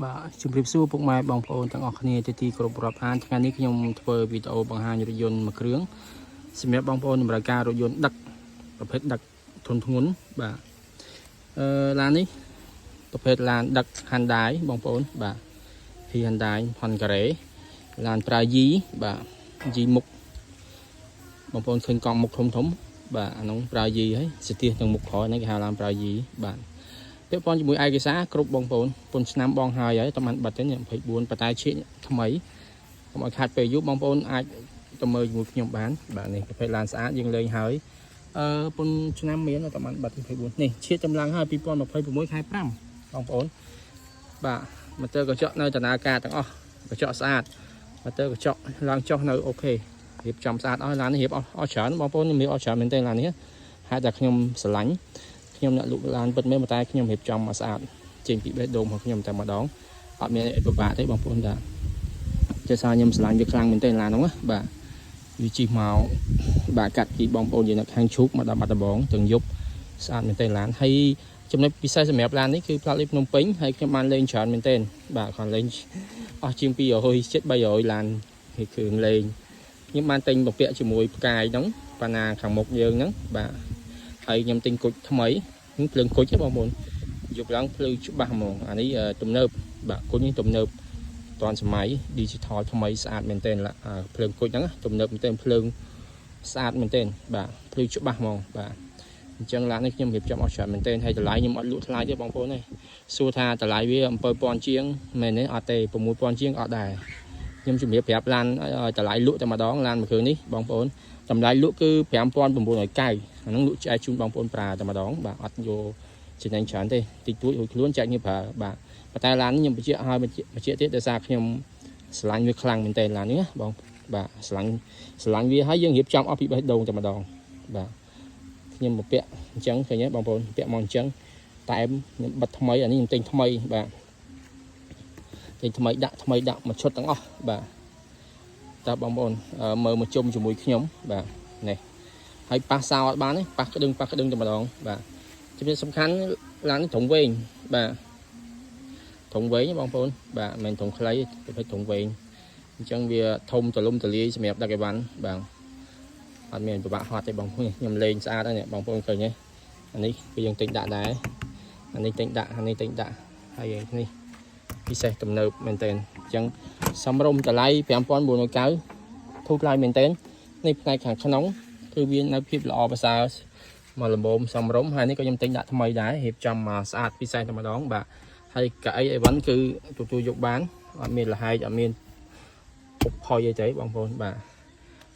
បាទជំរាបសួរពុកម៉ែបងប្អូនទាំងអស់គ្នាជាទីគោរពរាប់អានថ្ងៃនេះខ្ញុំធ្វើវីដេអូបង្ហាញរថយន្តមួយគ្រឿងសម្រាប់បងប្អូនតម្រូវការរថយន្តដឹកប្រភេទដឹកធុនធ្ងន់បាទឡាននេះប្រភេទឡានដឹក Hyundai បងប្អូនបាទ Hyundai Hongaré ឡានប្រើ Y បាទ Y មុខបងប្អូនឃើញកង់មុខធំបាទអានោះប្រើ Y ហើយស្ទះទាំងមុខក្រោយនេះគេហៅឡានប្រើ Y បាទពាក់ព័ន្ធជាមួយឯកសារគ្រប់បងប្អូនពុនឆ្នាំបងហើយតែបានបាត់ទេ24ប៉ុន្តែឈៀកថ្មីកុំឲ្យខាត់ពេលយូរបងប្អូនអាចទៅមើលជាមួយខ្ញុំបានបាទនេះប្រភេទឡានស្អាតយើងលេងហើយពុនឆ្នាំមានតែបានបាត់24នេះឈៀកចម្លងហើយ2026ខែ5បងប្អូនបាទម៉ូទ័រកញ្ចក់នៅដំណើរការទាំងអស់កញ្ចក់ស្អាតម៉ូទ័រកញ្ចក់ឡើងចុះនៅអូខេរៀបចំស្អាតអស់ឡាននេះរៀបអស់ច្រើនបងប្អូនខ្ញុំរៀបអស់ច្រើនមែនទេឡាននេះហើយតែខ្ញុំស្រឡាញ់ខ្ញុំអ្នកលក់ឡានពិតមែនតែខ្ញុំរៀបចំមកស្អាតចេញពីបេះដូងរបស់ខ្ញុំតែម្ដងអត់មានអីពិបាកទេបងប្អូនតាចេះសារខ្ញុំស្រឡាញ់វាខ្លាំងមែនទេឡានហ្នឹងបាទវាជិះមកបាទកាត់ពីបងប្អូនយើងនៅខាងឈូកមកដល់បាត់ដំបងទាំងយប់ស្អាតមែនទេឡានហើយចំណុចពិសេសសម្រាប់ឡាននេះគឺផ្លាកលេខភ្នំពេញហើយខ្ញុំបានលេងច្រើនមែនទេបាទគាត់លេងអស់ជាង200 300ឡានគឺគ្រឿងលេងខ្ញុំបានទិញបំពាក់ជាមួយផ្កាយហ្នឹងប៉ាណាខាងមុខយើងហ្នឹងបាទហើយខ្ញុំទិញគុជថ្មីភ្លើងគុជទេបងប្អូនយកឡើងភ្លឺច្បាស់ហ្មងអានេះទំនើបបាទគុជនេះទំនើបតាន់សម័យ digital ថ្មីស្អាតមែនទែនភ្លើងគុជហ្នឹងទំនើបមែនទែនភ្លើងស្អាតមែនទែនបាទភ្លឺច្បាស់ហ្មងបាទអញ្ចឹងឡាននេះខ្ញុំរៀបចំអស់ច្រើនមែនទែនហើយតម្លៃខ្ញុំអត់លក់ថ្លៃទេបងប្អូនទេសួរថាតម្លៃវា7000ជាងមែនទេអត់ទេ6000ជាងអត់ដែរខ្ញុំជំរាបប្រាប់ឡានតម្លៃលក់តែម្ដងឡានមួយគ្រឿងនេះបងប្អូនតម្លៃលក់គឺ5990អានឹងលក់ចែកជូនបងប្អូនប្រើតែម្ដងបាទអត់យកចំណេញច្រើនទេតិចតួចរួចខ្លួនចែកងារប្រើបាទប៉ុន្តែឡាននេះខ្ញុំបញ្ជាក់ឲ្យបញ្ជាក់ទៀតដោយសារខ្ញុំស្រឡាញ់វាខ្លាំងមែនតើឡាននេះបងបាទស្រឡាញ់វាហើយយើងរៀបចំអស់ពីបេះដូងតែម្ដងបាទខ្ញុំបំពាក់អញ្ចឹងឃើញទេបងប្អូនពាក់មកអញ្ចឹងតែខ្ញុំបិទថ្មីអានេះខ្ញុំទិញថ្មីបាទទិញថ្មីដាក់មួយឈុតទាំងអស់បាទតើបងប្អូនមើលមកជុំជាមួយខ្ញុំបាទនេះហើយប៉ះសោអត់បានទេប៉ះក្តឹងតែម្ដងបាទចំណុចសំខាន់ឡាននេះធំវែងបាទធំវែងបងប្អូនបាទមិនមែនធំខ្លីប្រភេទធំវែងអញ្ចឹងវាធំទលំទលាយសម្រាប់ដឹកអីវ៉ាន់បាទអត់មានពិបាកហត់ទេបងប្អូនខ្ញុំលេងស្អាតហើយបងប្អូនឃើញទេអានេះគឺយើងទិញដាក់ដែរអានេះទិញដាក់អានេះទិញដាក់ហើយនេះពិសេសទំនើបមែនតើអញ្ចឹងសំរុំតម្លៃ5990ធូរថ្លៃមែនតើនេះផ្នែកខាងក្នុងគឺវានៅភាពល្អប្រសើរមកលំមសំរុំហើយនេះក៏ខ្ញុំទិញដាក់ថ្មីដែររៀបចំមកស្អាតពិសេសតែម្ដងបាទហើយកៅអីអីវ៉ាន់គឺទទួលយកបានអត់មានលហែកអត់មានពុកផុយអីទេបងប្អូនបាទ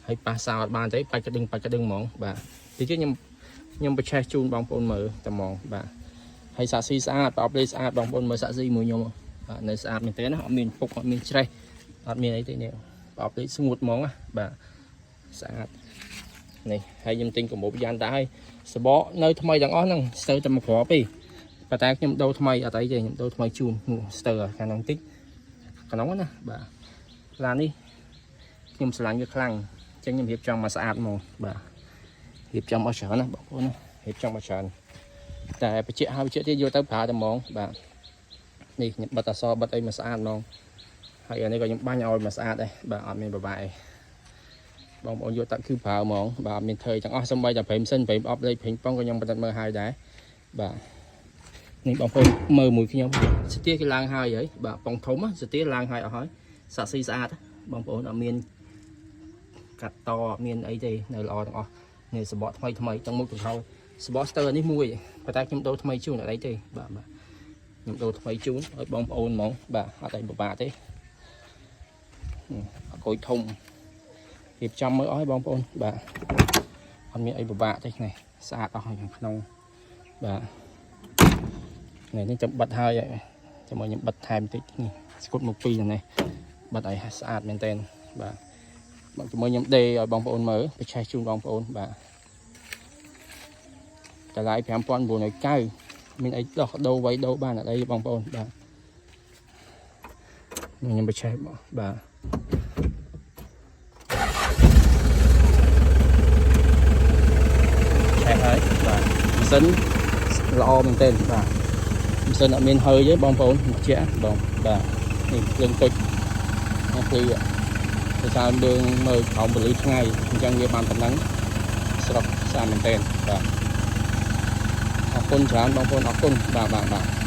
ហើយប៉ះសោអត់បានទេបាច់ក្តឹងហ្មងបាទទីទៀតខ្ញុំបញ្ឆេះជូនបងប្អូនមើលតែហ្មងបាទហើយសាក់ស៊ីស្អាតប្រអប់លេខស្អាតបងប្អូនមើលសាក់ស៊ីមួយខ្ញុំបាទនៅស្អាតមែនទេណាអត់មានពុកអត់មានច្រេះអត់មានអីទេនេះប្រអប់លេខស្ងួតហ្មងណាបាទស្អាតនេះហើយខ្ញុំទិញកម្ពុជាយ៉ាងតាហើយសបកនៅថ្មីទាំងអស់ហ្នឹងស្ទើរតែមួយគ្រាប់ទេប៉ុន្តែខ្ញុំដូរថ្មីអត់អីទេខ្ញុំដូរថ្មីជូនស្ទើរខាងហ្នឹងតិចក្នុងណាបាទឡាននេះខ្ញុំស្រឡាញ់វាខ្លាំងអញ្ចឹងខ្ញុំរៀបចំមកស្អាតហ្មងបាទរៀបចំអស់ច្រើនណាបងប្អូនណារៀបចំមកច្រើនតែបញ្ជាក់ទៀតយកទៅប្រើតែហ្មងបាទនេះខ្ញុំបិទអសបិទអីមកស្អាតហ្មងហើយអានេះក៏ខ្ញុំបាញ់ឲ្យមកស្អាតដែរបាទអត់មានបបាក់អីបងប្អូនយកតាក់គឺប្រើហ្មងបាទអត់មានធ្វើទាំងអស់សំបីតែប្រេមសិនប្រេមអប់លេខប្រេមប៉ងក៏ខ្ញុំបិទមើលហើយដែរបាទនេះបងប្អូនមើលមួយខ្ញុំស្ទះគេឡើងហើយបាទប៉ងធំស្ទះឡើងហើយអស់ហើយសាក់ស៊ីស្អាតបងប្អូនអត់មានកាត់តអត់មានអីទេនៅល្អទាំងអស់នេះសបកថ្មីទាំងមុខទាំងក្រោយសបកស្ទើរនេះមួយប៉ុន្តែខ្ញុំដូរថ្មីជូនអត់អីទេបាទខ្ញុំដូរថ្មីជូនឲ្យបងប្អូនហ្មងបាទអត់អីពិបាកទេអកុយធំរៀបចំមើលអស់ឲ្យបងប្អូនបាទអត់មានអីពិបាកទេនេះស្អាតអស់ហើយខាងក្នុងបាទនេះចាំបិទហើយចាំមកខ្ញុំបិទថែមតិចនេះស្គុតមកពីនេះបិទឲ្យស្អាតមែនតើបាទមកជាមួយខ្ញុំដេឲ្យបងប្អូនមើលបញ្ឆេះជូនបងប្អូនបាទតម្លៃ5990មានអីដោះដូរໄວដូរបានអត់អីបងប្អូនបាទខ្ញុំបញ្ឆេះបាទឆេះហើយបាទម៉ាស៊ីនល្អមែនទែនបាទ សិនអត់មានហើយទេបងប្អូនជាបងបាទនេះភ្លើងទុចគឺភាសាយើងមើលក្រោមពលឺថ្ងៃអញ្ចឹងវាបានប៉ុណ្ណឹងស្រស់ស្អាតមែនទែនបាទអរគុណច្រើនបងប្អូនអរគុណបាទ